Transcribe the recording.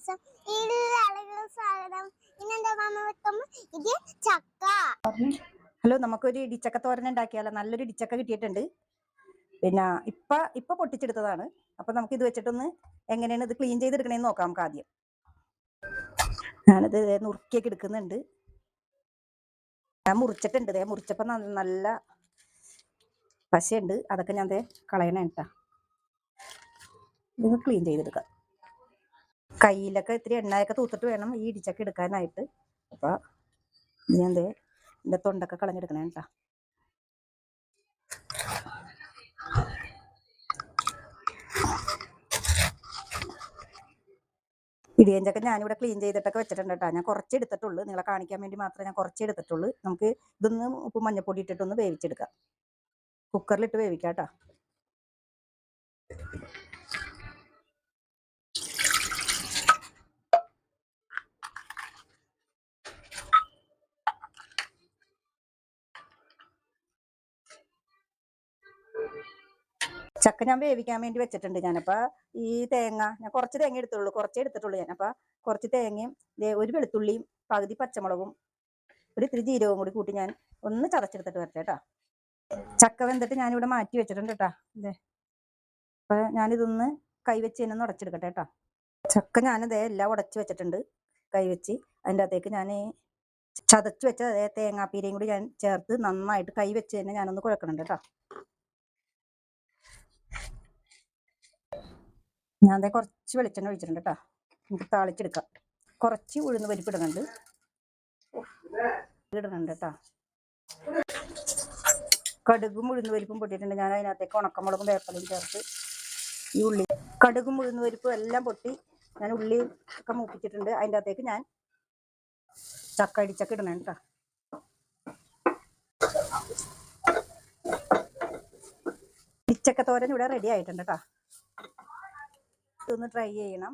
ദിവസം സ്വാഗതം. ഇന്നെന്താ മാമ വെക്കുമ്പോ ഇത് ചക്ക. ഹലോ, നമുക്കൊരു ഇടിച്ചക്ക തോരൻ ഉണ്ടാക്കിയാലോ? നല്ലൊരു ഇടിച്ചക്ക കിട്ടിയിട്ടുണ്ട്. പിന്നെ ഇപ്പൊ പൊട്ടിച്ചെടുത്തതാണ്. അപ്പൊ നമുക്ക് ഇത് വെച്ചിട്ടൊന്ന് എങ്ങനെയാണ് ഇത് ക്ലീൻ ചെയ്തെടുക്കണേന്ന് നോക്കാം. നമുക്ക് ആദ്യം ഞാനിത് നുറുക്കിയൊക്കെ എടുക്കുന്നുണ്ട്. ഞാൻ മുറിച്ചിട്ടുണ്ട്. മുറിച്ചപ്പോ നല്ല പശയുണ്ട്. അതൊക്കെ ഞാൻ കളയണേ കേട്ടാ. ഇതൊന്ന് ക്ലീൻ ചെയ്തെടുക്കാം. കയ്യിലൊക്കെ ഇത്തിരി എണ്ണയൊക്കെ തൂത്തിട്ട് വേണം ഈ ഇടിച്ചക്ക എടുക്കാനായിട്ട്. അപ്പൊ ഞാൻ ഇതിന്റെ തൊണ്ടൊക്കെ കളഞ്ഞെടുക്കണേ കേട്ടാ. ഇടിയഞ്ചൊക്കെ ഞാനിവിടെ ക്ലീൻ ചെയ്തിട്ടൊക്കെ വെച്ചിട്ടുണ്ട് കേട്ടോ. ഞാൻ കുറച്ച് എടുത്തിട്ടുള്ളൂ, നിങ്ങളെ കാണിക്കാൻ വേണ്ടി മാത്രമേ ഞാൻ കുറച്ച് എടുത്തിട്ടുള്ളൂ. നമുക്ക് ഇതൊന്ന് ഉപ്പ് മഞ്ഞപ്പൊടി ഇട്ടിട്ടൊന്ന് വേവിച്ചെടുക്കാം. കുക്കറിലിട്ട് വേവിക്കാം കേട്ടോ. ചക്ക ഞാൻ വേവിക്കാൻ വേണ്ടി വെച്ചിട്ടുണ്ട്. ഞാനപ്പോ ഈ തേങ്ങ ഞാൻ കുറച്ച് തേങ്ങ കുറച്ചേ എടുത്തിട്ടുള്ളൂ. ഞാനപ്പോ കുറച്ച് തേങ്ങയും ഒരു വെളുത്തുള്ളിയും പകുതി പച്ചമുളകും ഒരു ഇത്തിരി ജീരകവും കൂടി കൂട്ടി ഞാൻ ഒന്ന് ചതച്ചെടുത്തിട്ട് വരട്ടെ കേട്ടോ. ചക്ക വെന്തിട്ട് ഞാനിവിടെ മാറ്റി വെച്ചിട്ടുണ്ട് കേട്ടോ. അപ്പൊ ഞാനിതൊന്ന് കൈവച്ച് തന്നെ ഉടച്ചെടുക്കട്ടെ കേട്ടോ. ചക്ക ഞാനത് എല്ലാം ഉടച്ച് വെച്ചിട്ടുണ്ട് കൈവച്ച്. അതിൻ്റെ അകത്തേക്ക് ഞാൻ ചതച്ച് വെച്ച തേങ്ങാപ്പീരയും കൂടി ഞാൻ ചേർത്ത് നന്നായിട്ട് കൈവച്ച് തന്നെ ഞാനൊന്ന് കുഴക്കണുണ്ട് കേട്ടോ. ഞാൻ കുറച്ച് വെളിച്ചെണ്ണ ഒഴിച്ചിട്ടുണ്ട് കേട്ടോ. നമുക്ക് താളിച്ചെടുക്കാം. കുറച്ച് ഉഴുന്ന് പരിപ്പ് ഇടുന്നുണ്ട് കേട്ടോ. കടുകും ഉഴുന്ന് പരിപ്പും പൊട്ടിയിട്ടുണ്ട്. ഞാൻ അതിനകത്തേക്ക് ഉണക്കമുളകും വേപ്പലയും ചേർത്ത് ഈ ഉള്ളി കടുകും ഉഴുന്ന് പരിപ്പും എല്ലാം പൊട്ടി ഞാൻ ഉള്ളി ഒക്കെ മൂപ്പിച്ചിട്ടുണ്ട്. അതിൻ്റെ അകത്തേക്ക് ഞാൻ ചക്ക ഇടിച്ചക്ക ഇടണം കേട്ടോ. ഇടിച്ചക്ക തോരൻ ഇവിടെ റെഡി ആയിട്ടുണ്ട് കേട്ടോ. ഇതൊന്ന് ട്രൈ ചെയ്യണം.